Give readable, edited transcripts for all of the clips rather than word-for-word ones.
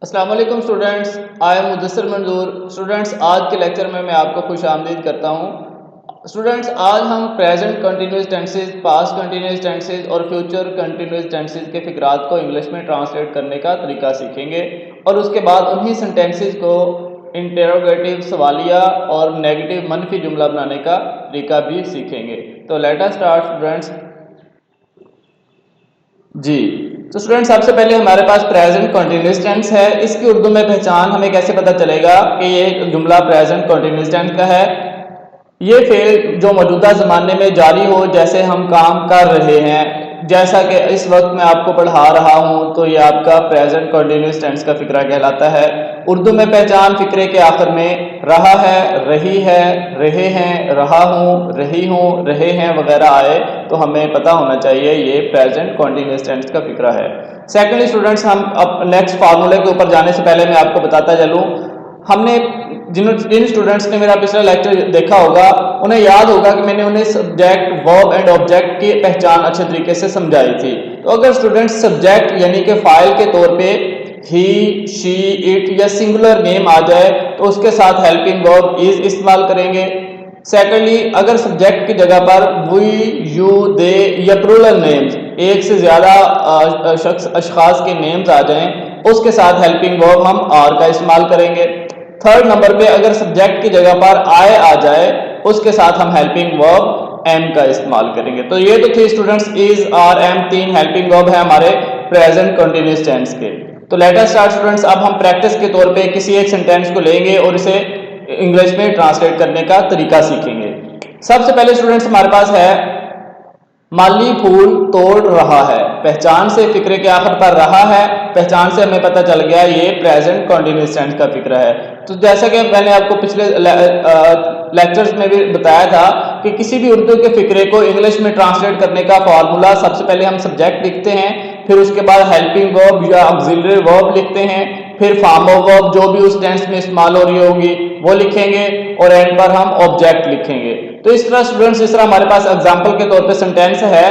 अस्सलाम वालेकुम students, I am Mudassir मंजूर। स्टूडेंट्स, आज के लेक्चर में मैं आपको खुश आमदीद करता हूँ। स्टूडेंट्स, आज हम present continuous tenses, past continuous tenses और फ्यूचर कंटिन्यूस टेंसेज के फिक्रात को इंग्लिश में ट्रांसलेट करने का तरीका सीखेंगे और उसके बाद उन्हीं सेंटेंसेज को इंटेरोगेटिव, सवालिया और नेगेटिव मनफी जुमला बनाने का तरीका भी सीखेंगे। तो लेट अस स्टार्ट स्टूडेंट्स। जी, तो स्टूडेंट सबसे पहले हमारे पास प्रेजेंट कंटिन्यूस टेंस है। इसकी उर्दू में पहचान हमें कैसे पता चलेगा कि ये जुमला प्रेजेंट कंटिन्यूस टेंस का है। ये फेल जो मौजूदा ज़माने में जारी हो, जैसे हम काम कर रहे हैं, जैसा कि इस वक्त मैं आपको पढ़ा रहा हूँ, तो ये आपका प्रेजेंट कंटिन्यूस टेंस का फिक्रा कहलाता है। उर्दू में पहचान फिक्रे के आखिर में रहा है, रही है, रहे हैं, रहा हूँ, रही हूँ, रहे हैं वगैरह आए तो हमें पता होना चाहिए ये प्रेजेंट कंटिन्यूस टेंस का फिक्रा है। सेकेंडली स्टूडेंट्स, हम अब नेक्स्ट फार्मूले के ऊपर जाने से पहले मैं आपको बताता चलूँ, हमने जिन स्टूडेंट्स ने मेरा पिछला लेक्चर देखा होगा उन्हें याद होगा कि मैंने उन्हें सब्जेक्ट, वर्ब एंड ऑब्जेक्ट की पहचान अच्छे तरीके से समझाई थी। तो अगर स्टूडेंट्स सब्जेक्ट यानी कि फाइल के तौर पे ही, शी, इट या सिंगुलर नेम आ जाए तो उसके साथ हेल्पिंग वर्ब इज इस्तेमाल करेंगे। सेकेंडली, अगर सब्जेक्ट की जगह पर वी, यू, दे या प्लूरल नेम्स, एक से ज्यादा अशखास के नेम्स आ जाएं, उसके साथ हेल्पिंग वर्ब हम आर का इस्तेमाल करेंगे। थर्ड नंबर पे अगर सब्जेक्ट की जगह पर आई आ जाए उसके साथ हम हेल्पिंग वर्ब एम का इस्तेमाल करेंगे। तो ये तो थे स्टूडेंट्स इज, आर, एम, तीन हेल्पिंग वर्ब है हमारे प्रेजेंट कंटिन्यूस टेंस के। तो लेट अस स्टार्ट स्टूडेंट्स। अब हम प्रैक्टिस के तौर पे किसी एक सेंटेंस को लेंगे और इसे इंग्लिश में ट्रांसलेट करने का तरीका सीखेंगे। सबसे पहले स्टूडेंट्स हमारे पास है माली फूल तोड़ रहा है। पहचान से फिक्रे के आखिर पर रहा है, पहचान से हमें पता चल गया ये प्रेजेंट कंटिन्यूस टेंस का फिक्र है। तो जैसा कि मैंने आपको पिछले लेक्चर्स में भी बताया था कि किसी भी उर्दू के फिक्रे को इंग्लिश में ट्रांसलेट करने का फॉर्मूला, सबसे पहले हम सब्जेक्ट लिखते हैं, फिर उसके बाद हेल्पिंग वर्ब या ऑक्सिलरी वर्ब लिखते हैं, फिर फॉर्म ऑफ वर्ब जो भी उस टेंस में इस्तेमाल हो रही होगी वो लिखेंगे और एंड पर हम ऑब्जेक्ट लिखेंगे। तो इस तरह स्टूडेंट्स, इस तरह हमारे पास एग्जांपल के तौर पे सेंटेंस है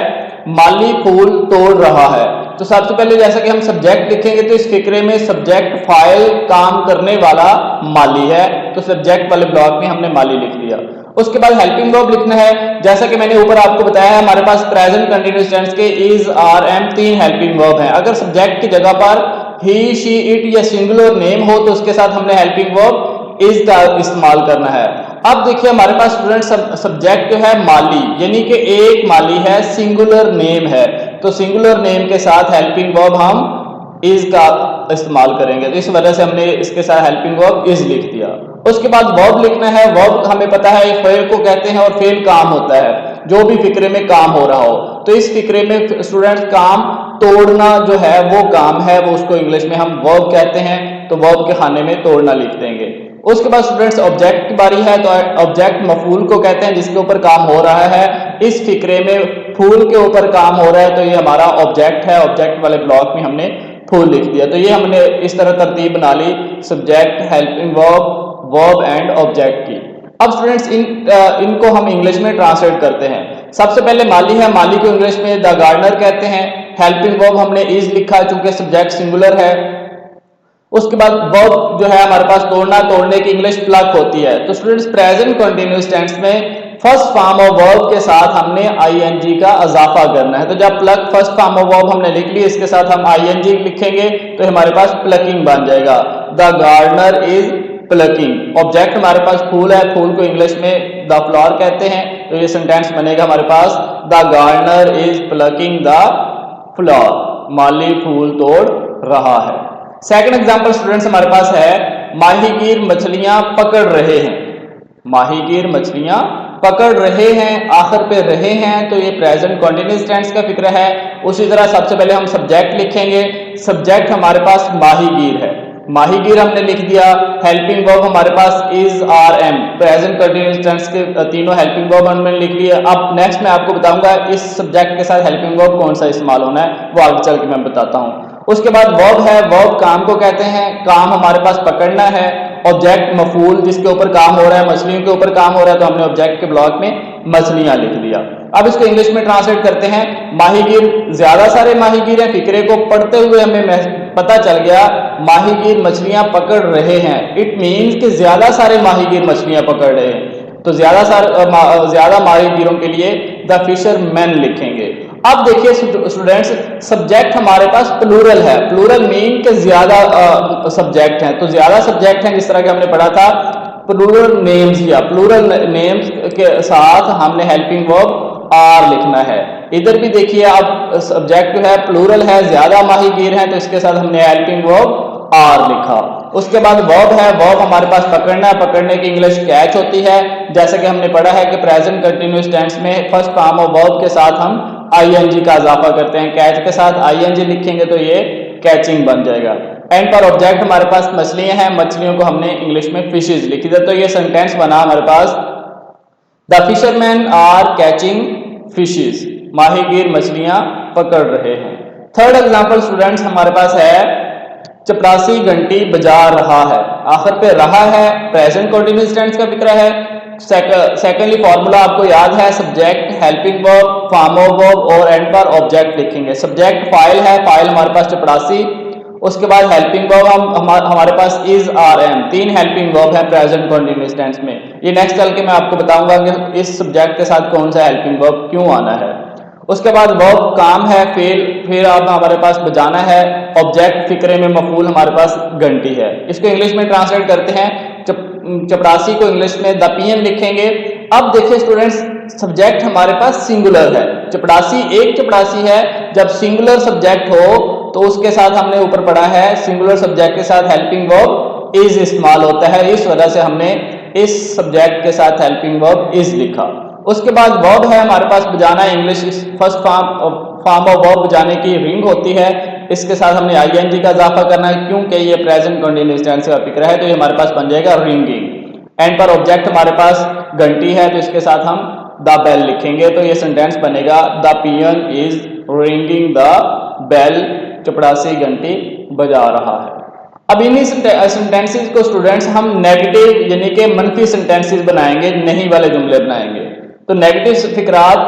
माली फूल तोड़ रहा है। तो सबसे पहले जैसा कि हम सब्जेक्ट लिखेंगे तो इस फिक्रे में सब्जेक्ट फाइल काम करने वाला माली है, तो सब्जेक्ट वाले ब्लॉक में हमने माली लिख दिया। उसके बाद हेल्पिंग वर्ब लिखना है। जैसा कि मैंने ऊपर आपको बताया है हमारे पास प्रेजेंट कंटिन्यूस टेंस के इज, आर, एम तीन हेल्पिंग वर्ब हैं। अगर सब्जेक्ट की जगह पर ही, शी, इट या सिंगुलर नेम हो तो उसके साथ हमने हेल्पिंग वर्ब इज का इस्तेमाल करना है। अब देखिए हमारे पास स्टूडेंट सब्जेक्ट जो है माली, यानी कि एक माली है, सिंगुलर नेम है, तो सिंगुलर नेम के साथ हेल्पिंग वर्ब हम इज का इस्तेमाल करेंगे। तो इस वजह से हमने इसके साथ हेल्पिंग वर्ब इज लिख दिया। उसके बाद वर्ब लिखना है। वर्ब हमें पता है फेल को कहते हैं और फेल काम होता है जो भी फिक्रे में काम हो रहा हो। तो इस फिक्रे में स्टूडेंट्स काम तोड़ना जो है वो काम है, वो उसको इंग्लिश में हम वर्ब कहते हैं, तो वर्ब के खाने में तोड़ना लिख देंगे। उसके बाद स्टूडेंट्स ऑब्जेक्ट की बारी है। तो ऑब्जेक्ट मफूल को कहते हैं जिसके ऊपर काम हो रहा है। इस फिक्रे में फूल के ऊपर काम हो रहा है तो ये हमारा ऑब्जेक्ट है। ऑब्जेक्ट वाले ब्लॉक में हमने फूल लिख दिया। तो ये हमने इस तरह तरतीब बना ली subject, helping verb, verb and object की। अब स्टूडेंट्स इनको हम इंग्लिश में ट्रांसलेट करते हैं। सबसे पहले माली है, माली को इंग्लिश में द गार्डनर कहते हैं। हेल्पिंग वर्ब हमने इज लिखा चूंकि सब्जेक्ट सिंगुलर है। उसके बाद वर्ब जो है हमारे पास तोड़ना, तोड़ने की इंग्लिश प्लग होती है। तो स्टूडेंट्स प्रेजेंट कंटिन्यूस टेंस में फर्स्ट फॉर्म ऑफ वर्ब के साथ हमने आईएनजी का इजाफा करना है। तो जब plug first form of verb हमने लिख ली, इसके साथ हम आईएनजी लिखेंगे तो हमारे पास प्लकिंग बन जाएगा। The gardener is plucking. Object हमारे पास फूल है, फूल को इंग्लिश में द फ्लावर कहते हैं, तो ये सेंटेंस बनेगा हमारे पास the gardener is plucking the flower. माली फूल तोड़ रहा है। सेकंड एग्जांपल स्टूडेंट्स हमारे पास है माहीगीर मछलियां पकड़ रहे हैं। माहीगीर मछलियां पकड़ रहे हैं, आखिर पे रहे हैं, तो ये प्रेजेंट कंटिन्यूस टेंस का फिक्र है। उसी तरह सबसे पहले हम सब्जेक्ट लिखेंगे। सब्जेक्ट हमारे पास माहीगीर है, माहीगीर हमने लिख दिया। हेल्पिंग वर्ब हमारे पास is, are, am, present continuous tense के तीनों हेल्पिंग वर्ब हमने लिख लिए। अब नेक्स्ट मैं आपको बताऊंगा इस सब्जेक्ट के साथ हेल्पिंग वर्ब कौन सा इस्तेमाल होना है, वो आगे चल के मैं बताता हूं। उसके बाद वर्ब है, वर्ब काम को कहते हैं, काम हमारे पास पकड़ना है। ऑब्जेक्ट मफूल जिसके ऊपर काम हो रहा है, मछलियों के ऊपर काम हो रहा है, तो हमने ऑब्जेक्ट के ब्लॉक में मछलियां लिख दिया। अब इसको इंग्लिश में ट्रांसलेट करते हैं। माहीगीर, ज्यादा सारे माहीगीर हैं। फिक्रे को पढ़ते हुए हमें पता चल गया माहीगीर मछलियां पकड़ रहे हैं। इट मीन्स कि ज्यादा सारे माहीगीर मछलियां पकड़ रहे हैं। तो ज्यादा माहीगीरों के लिए द फिशरमैन लिखेंगे। अब देखिए स्टूडेंट्स, सब्जेक्ट हमारे पास प्लूरल है। प्लूरल मीन के ज्यादा सब्जेक्ट हैं, तो ज्यादा सब्जेक्ट हैं, जिस तरह के हमने पढ़ा था प्लूरल नेम्स या प्लूरल नेम्स के साथ हमने हेल्पिंग वर्ब आर लिखना है। इधर भी देखिए आप सब्जेक्ट जो है प्लूरल है, ज्यादा माहीगीर हैं, तो इसके साथ हमने हेल्पिंग वर्ब आर लिखा। उसके बाद वर्ब है, वर्ब हमारे पास पकड़ना है। पकड़ने की इंग्लिश कैच होती है। जैसे कि हमने पढ़ा है कि प्रेजेंट कंटिन्यूअस टेंस में फर्स्ट फॉर्म ऑफ वर्ब के साथ हम आईएनजी का इजाफा करते हैं। कैच के साथ आईएनजी लिखेंगे तो ये कैचिंग बन जाएगा। एंड पर ऑब्जेक्ट हमारे पास मछलियां हैं, मछलियों को हमने इंग्लिश में फिशेज लिखी थी। तो ये सेंटेंस बना हमारे पास the fisherman are catching fishes, माहीगीर मछलियां पकड़ रहे हैं। थर्ड एग्जांपल स्टूडेंट्स हमारे पास है चपरासी घंटी बजा रहा है। आखिर पे रहा है, प्रेजेंट कंटीन्यूअस टेंस का फिक्र है। सेकेंडली फॉर्मूला आपको याद है, subject, helping verb, form of verb और एंड पर ऑब्जेक्ट लिखेंगे। सब्जेक्ट फाइल है, फाइल हमारे पास चपरासी। उसके बाद हेल्पिंग वर्ब हमारे पास इज, आर, एम, तीन हेल्पिंग वर्ब है प्रेजेंट कंटीन्यूअस टेंस में। ये नेक्स्ट चल के मैं आपको बताऊंगा कि इस सब्जेक्ट के साथ कौन सा हेल्पिंग वर्ब क्यों आना है। उसके बाद वर्ब काम है, फिर अब हमारे पास बजाना है। ऑब्जेक्ट फिक्रे में मफूल हमारे पास घंटी है। इसको इंग्लिश में ट्रांसलेट करते हैं। चपरासी को इंग्लिश में द पीएन लिखेंगे। अब देखिए स्टूडेंट्स, सब्जेक्ट हमारे पास सिंगुलर है। चपरासी एक चपरासी है। जब सिंगुलर सब्जेक्ट हो तो उसके साथ हमने ऊपर पढ़ा है सिंगुलर सब्जेक्ट के साथ हेल्पिंग वर्ब इज इस्तेमाल होता है। इस वजह से हमने इस सब्जेक्ट के साथ हेल्पिंग वर्ब इज लिखा। उसके बाद वर्ब है हमारे पास बजाना। English first form of verb बजाने की रिंग होती है। इसके साथ हमने आईएनजी का इजाफा करना है क्योंकि ये प्रेजेंट कंटीन्यूअस टेंस का फिक्र है, तो ये हमारे पास बन जाएगा रिंगिंग। एंड पर ऑब्जेक्ट हमारे पास घंटी है, तो इसके साथ हम द बेल लिखेंगे। तो ये सेंटेंस बनेगा the peon is ringing the bell, चपरासी घंटी बजा रहा है। अब इन्हीं सेंटेंसेस को स्टूडेंट्स हम नेगेटिव यानी कि मनफी सेंटेंसेस बनाएंगे, नहीं वाले जुमले बनाएंगे। तो नेगेटिव फिक्रात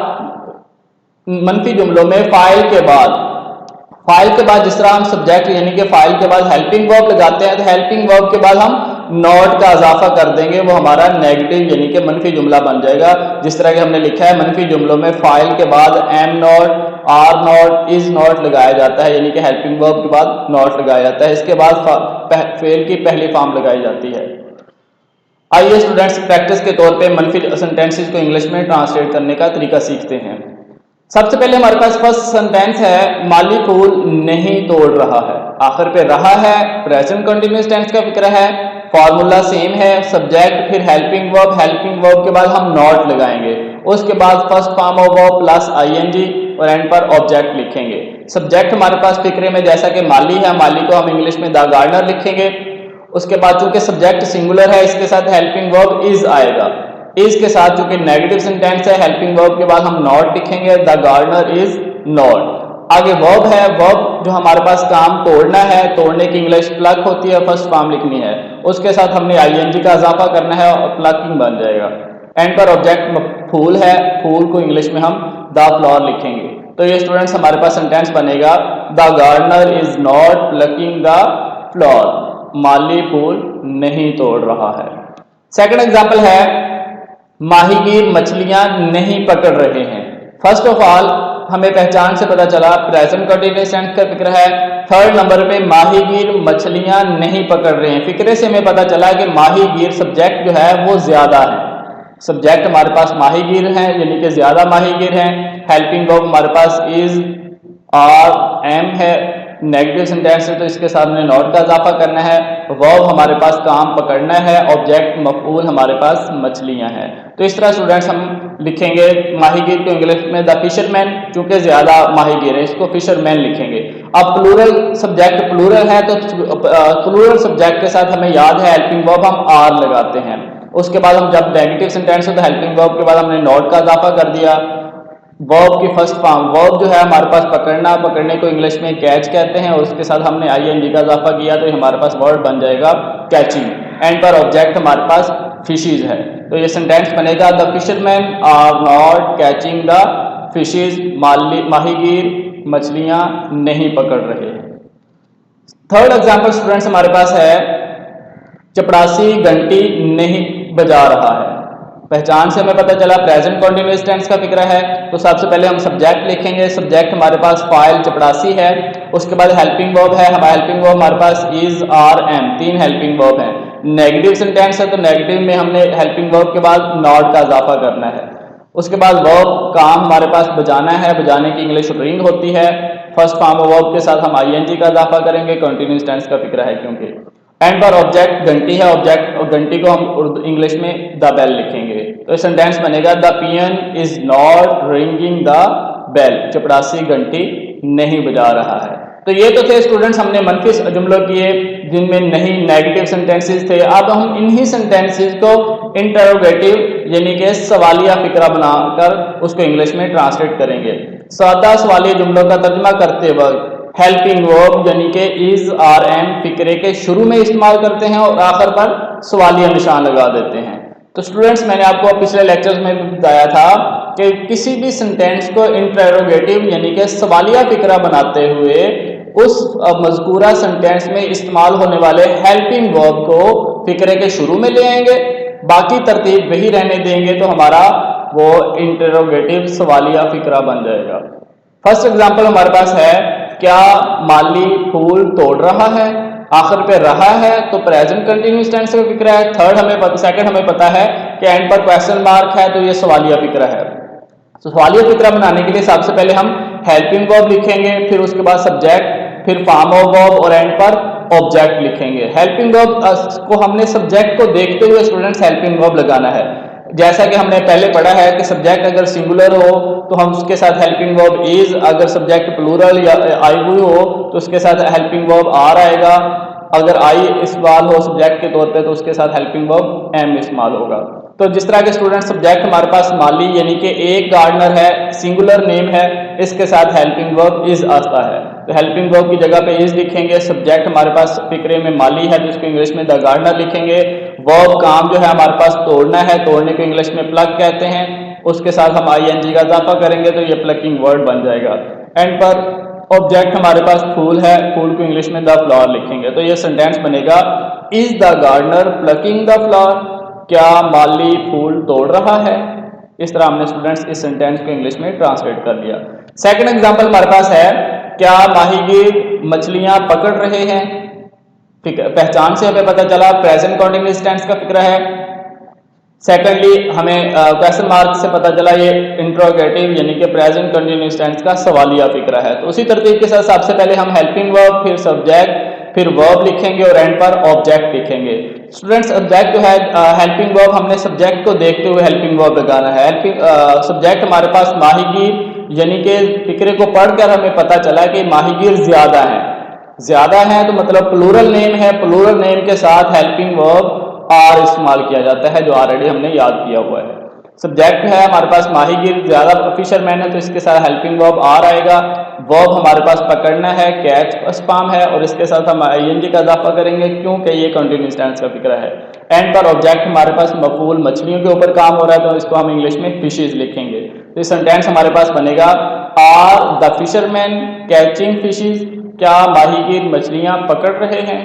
मनफी जुमलों में फाइल के बाद जिस तरह हम सब्जेक्ट यानी कि फाइल के बाद हेल्पिंग वर्ब लगाते हैं, तो हेल्पिंग वर्ब के बाद हम नॉट का इजाफा कर देंगे, वो हमारा नेगेटिव यानी कि मनफी जुमला बन जाएगा। जिस तरह कि हमने लिखा है मनफी जुमलों में फाइल के बाद am not, are not, is not लगाया जाता है, यानी कि हेल्पिंग वर्ब के बाद नॉट लगाया जाता है। इसके बाद फेल की पहली फॉर्म लगाई जाती है। आइए स्टूडेंट्स प्रैक्टिस के तौर पे मनफी सेंटेंसेस को इंग्लिश में ट्रांसलेट करने का तरीका सीखते हैं। सबसे पहले हमारे पास फर्स्ट सेंटेंस है माली फूल नहीं तोड़ रहा है। आखिर पे रहा है, प्रेजेंट कंटीन्यूअस टेंस का फिक्र है। फॉर्मूला सेम है, सब्जेक्ट फिर हेल्पिंग वर्ब के बाद हम नॉट लगाएंगे। उसके बाद first form of verb plus ING और एंड पर ऑब्जेक्ट लिखेंगे। सब्जेक्ट हमारे पास फिक्रे में जैसा कि माली है, माली को हम इंग्लिश में द गार्डनर लिखेंगे। उसके बाद चूंकि सब्जेक्ट सिंगुलर है, इसके साथ हेल्पिंग वर्ब इज आएगा। इज के साथ चूंकि नेगेटिव सेंटेंस है, हेल्पिंग वर्ब के बाद हम नॉट लिखेंगे, द गार्डनर इज नॉट। आगे वर्ब है, वर्ब जो हमारे पास काम तोड़ना है, तोड़ने की इंग्लिश प्लग होती है, फर्स्ट फॉर्म लिखनी है। उसके साथ हमने आईएनजी का इजाफा करना है और प्लकिंग बन जाएगा। एंड पर ऑब्जेक्ट फूल है, फूल को इंग्लिश में हम द फ्लावर लिखेंगे। तो ये स्टूडेंट्स हमारे पास सेंटेंस बनेगा the gardener is not plucking the flower, माली फूल नहीं तोड़ रहा है। सेकंड एग्जांपल है माहीगीर मछलियां नहीं पकड़ रहे हैं। फर्स्ट ऑफ ऑल हमें पहचान से पता चला प्रेजेंट कंटीन्यूअस टेंस का फिक्र है। थर्ड नंबर पे माहीगीर मछलियां नहीं पकड़ रहे हैं। फिक्रे से हमें पता चला कि माहीगीर सब्जेक्ट जो है वो ज्यादा है। सब्जेक्ट हमारे पास माहीगीर है यानी कि ज्यादा माहीगीर हैं। हेल्पिंग वर्ब हमारे पास इज, आर, एम है। नेगेटिव सेंटेंस है तो इसके सामने नॉट का इजाफा करना है। वर्ब हमारे पास काम पकड़ना है, ऑब्जेक्ट मफूल हमारे पास मछलियां हैं। तो इस तरह स्टूडेंट्स हम लिखेंगे माहीगीर को इंग्लिश में द फिशरमैन, चूंकि ज्यादा माहीगीर है इसको फिशरमैन लिखेंगे। अब प्लूरल सब्जेक्ट प्लूरल है तो प्लूरल सब्जेक्ट के साथ हमें याद है हेल्पिंग वर्ब हम आर लगाते हैं। उसके बाद हम जब नेगेटिव सेंटेंस हो तो हेल्पिंग वर्ब के बाद हमने नॉट का इजाफा कर दिया। वर्ब की फर्स्ट फॉर्म वर्ब जो है हमारे पास पकड़ना, पकड़ने को इंग्लिश में कैच कहते हैं और उसके साथ हमने आईएनजी का इजाफा किया तो हमारे पास वर्ड बन जाएगा कैचिंग। एंड पर ऑब्जेक्ट हमारे पास फिशेज है। तो ये सेंटेंस बनेगा the fisherman are not catching the fishes, माहीगीर मछलियां नहीं पकड़ रहे। थर्ड एग्जाम्पल स्टूडेंट्स हमारे पास है चपरासी घंटी नहीं बजा रहा है। पहचान से हमें पता चला प्रेजेंट कॉन्टिन्यूअस टेंस का फिक्र है। तो सबसे पहले हम सब्जेक्ट लिखेंगे। सब्जेक्ट हमारे पास फाइल चपरासी है, उसके बाद हेल्पिंग वर्ब है। हमारा हेल्पिंग वर्ब हमारे पास is, are, am, 3 helping verb है। नेगेटिव सेंटेंस है तो नेगेटिव में हमने हेल्पिंग वर्ब के बाद नॉट का इजाफा करना है। उसके बाद वर्ब काम हमारे पास बजाना है, बजाने की इंग्लिश रिंग होती है। फर्स्ट फॉर्म ऑफ वर्ब के साथ हम आईएनजी का इजाफा करेंगे, कंटीन्यूअस टेंस का फिक्र है क्योंकि। एंड पर ऑब्जेक्ट घंटी है, ऑब्जेक्ट और घंटी को हम इंग्लिश में द बेल लिखेंगे। तो सेंटेंस बनेगा the peon is not ringing the bell, चपरासी घंटी नहीं बजा रहा है। तो ये तो थे स्टूडेंट्स हमने मनफी जुमलों किए जिनमें नहीं नेगेटिव सेंटेंसेस थे। अब हम इन्हीं सेंटेंसेस को इंटरोगेटिव यानी कि सवालिया फिक्रा बनाकर उसको इंग्लिश में ट्रांसलेट करेंगे। सादा सवालिया जुमलों का तर्जुमा करते वक्त हेल्पिंग वर्ब यानी कि इज, आर, एम फिक्रे के शुरू में इस्तेमाल करते हैं और आखिर पर सवालिया निशान लगा देते हैं। तो स्टूडेंट्स मैंने आपको पिछले लेक्चर्स में भी बताया था कि किसी भी सेंटेंस को इंटरोगेटिव यानी कि सवालिया फिक्रा बनाते हुए उस मज़कूरा सेंटेंस में इस्तेमाल होने वाले हेल्पिंग वर्ब को फिक्रे के शुरू में ले आएंगे, बाकी तरतीब वही रहने देंगे, तो हमारा वो इंटरोगेटिव सवालिया फिक्रा बन जाएगा। फर्स्ट एग्जांपल हमारे पास है क्या माली फूल तोड़ रहा है, आखिर पे रहा है तो प्रेजेंट कंटिन्यूअस टेंस का फिक्रा है। सेकंड हमें पता है कि एंड पर क्वेश्चन मार्क है तो ये सवालिया फिक्रा है। तो सवालिया फिक्रा बनाने के लिए सबसे पहले हम हेल्पिंग वर्ब लिखेंगे, फिर उसके बाद सब्जेक्ट, फिर फॉर्म ऑफ वर्ब और एंड पर ऑब्जेक्ट लिखेंगे। हेल्पिंग वर्ब को हमने सब्जेक्ट को देखते हुए स्टूडेंट्स हेल्पिंग वर्ब लगाना है। जैसा कि हमने पहले पढ़ा है कि सब्जेक्ट अगर सिंगुलर हो तो हम उसके साथ हेल्पिंग वर्ब इज, अगर सब्जेक्ट प्लूरल या आई हुई हो तो उसके साथ हेल्पिंग वर्ब आर आएगा, अगर आई इस्तेमाल हो सब्जेक्ट के तौर पे तो उसके साथ हेल्पिंग वर्ब एम इस्तेमाल होगा। तो जिस तरह के स्टूडेंट सब्जेक्ट हमारे पास माली यानी कि एक गार्डनर है, सिंगुलर नेम है, इसके साथ हेल्पिंग वर्ब इज आता है, तो हेल्पिंग वर्ब की जगह पे इज लिखेंगे। सब्जेक्ट हमारे पास फिक्रे में माली है जिसको इंग्लिश में द गार्डनर लिखेंगे। वर्ब काम जो है हमारे पास तोड़ना है, तोड़ने को इंग्लिश में प्लग कहते हैं, उसके साथ हम आईएनजी का इजाफा करेंगे तो ये प्लकिंग वर्ड बन जाएगा। एंड पर ऑब्जेक्ट हमारे पास फूल है, फूल को इंग्लिश में द फ्लावर लिखेंगे, तो ये सेंटेंस बनेगा is the gardener plucking the flower, क्या माली फूल तोड़ रहा है। इस तरह हमने स्टूडेंट्स इस सेंटेंस को इंग्लिश में ट्रांसलेट कर लिया। सेकंड एग्जांपल हमारे पास है क्या माहीगीर मछलियां पकड़ रहे हैं। पहचान से हमें पता चला प्रेजेंट कंटीन्यूअस टेंस का फिक्र है। सेकेंडली हमें क्वेश्चन मार्क से पता चला ये इंट्रोगेटिव यानी कि प्रेजेंट कंटीन्यूअस टेंस का सवालिया फिक्रा है। तो उसी तरतीब के साथ सबसे पहले हम हेल्पिंग वर्ब, फिर सब्जेक्ट, फिर वर्ब लिखेंगे और एंड पर ऑब्जेक्ट लिखेंगे। स्टूडेंट्स ऑब्जेक्ट जो है हेल्पिंग वर्ब हमने सब्जेक्ट को देखते हुए हेल्पिंग वर्ब लगाना है। सब्जेक्ट हमारे पास माहीगीर यानी कि फिक्रे को पढ़कर हमें पता चला कि माहीगीर ज्यादा है, ज्यादा है तो मतलब प्लूरल नेम है, प्लूरल नेम के साथ हेल्पिंग वर्ब आर इस्तेमाल किया जाता है जो ऑलरेडी हमने याद किया हुआ है। सब्जेक्ट है हमारे पास माहीगीर, ज्यादा फिशरमैन है तो इसके साथ हेल्पिंग वर्ब आर आएगा। वर्ब हमारे पास पकड़ना है, कैच फर्स्ट फॉर्म है और इसके साथ हम आईएनजी का इजाफा करेंगे क्योंकि ये कंटीन्यूअस टेंस का फिक्र है। एंड पर ऑब्जेक्ट हमारे पास मफूल मछलियों के ऊपर काम हो रहा है तो इसको हम इंग्लिश में फिशेज लिखेंगे। तो इस सेंटेंस हमारे पास बनेगा are the fisherman catching fishes, क्या माहीगीर मछलियां पकड़ रहे हैं।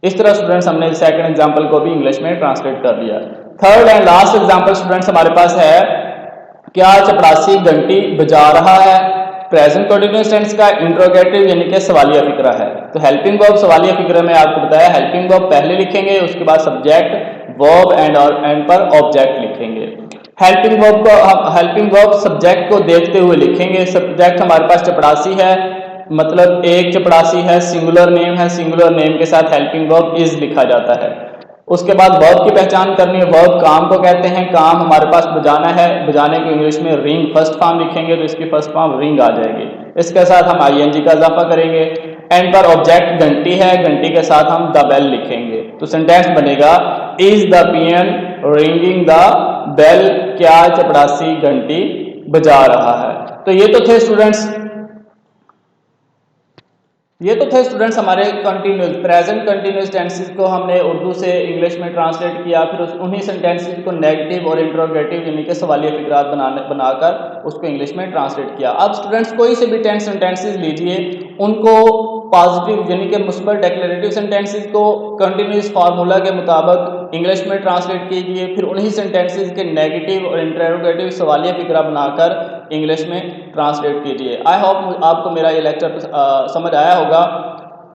इस तरह स्टूडेंट्स हमने सेकंड एग्जांपल को भी इंग्लिश में ट्रांसलेट कर दिया। Third and last example students हमारे पास है क्या चपरासी घंटी बजा रहा है। प्रेजेंट कंटीन्यूअस टेंस का इंट्रोगेटिव यानी कि सवालिया फिक्रा है। तो हेल्पिंग वर्ब सवालिया फिक्रे में आपको बताया हेल्पिंग वर्ब पहले लिखेंगे, उसके बाद सब्जेक्ट, वर्ब एंड पर ऑब्जेक्ट लिखेंगे। हेल्पिंग वर्ब सब्जेक्ट को देखते हुए लिखेंगे। सब्जेक्ट हमारे पास चपरासी है, मतलब एक चपरासी है, सिंगुलर नेम है, सिंगुलर नेम के साथ हेल्पिंग वर्ब इज लिखा जाता है। उसके बाद वर्ब की पहचान करनी है। वर्ब काम को कहते हैं, काम हमारे पास बजाना है, बजाने को इंग्लिश में रिंग फर्स्ट फॉर्म लिखेंगे तो इसकी फर्स्ट फॉर्म रिंग आ जाएगी। इसके साथ हम आईएनजी का इजाफा करेंगे। एंड पर ऑब्जेक्ट घंटी है, घंटी के साथ हम द बेल लिखेंगे। तो सेंटेंस बनेगा is the peon ringing the bell, क्या चपरासी घंटी बजा रहा है। तो ये तो थे स्टूडेंट्स ये तो थे स्टूडेंट्स हमारे कंटिन्यूस प्रेजेंट कंटिन्यूस टेंसेस को हमने उर्दू से इंग्लिश में ट्रांसलेट किया, फिर उन्हीं सेंटेंसेस को नेगेटिव और इंट्रोगेटिव यानी कि सवालिया फिक्रात बनाकर उसको इंग्लिश में ट्रांसलेट किया। अब स्टूडेंट्स कोई से भी 10 सेंटेंसेस लीजिए, उनको पॉजिटिव यानी कि मुस्बत डेक्लेरेटिव सेंटेंसेस को कंटिन्यूस फार्मूला के मुताबिक इंग्लिश में ट्रांसलेट कीजिए, फिर उन्हीं सेंटेंसेस के नेगेटिव और इंट्रोगेटिव सवालिया फिक्रा बनाकर इंग्लिश में ट्रांसलेट कीजिए। आई होप आपको मेरा ये लेक्चर समझ आया होगा।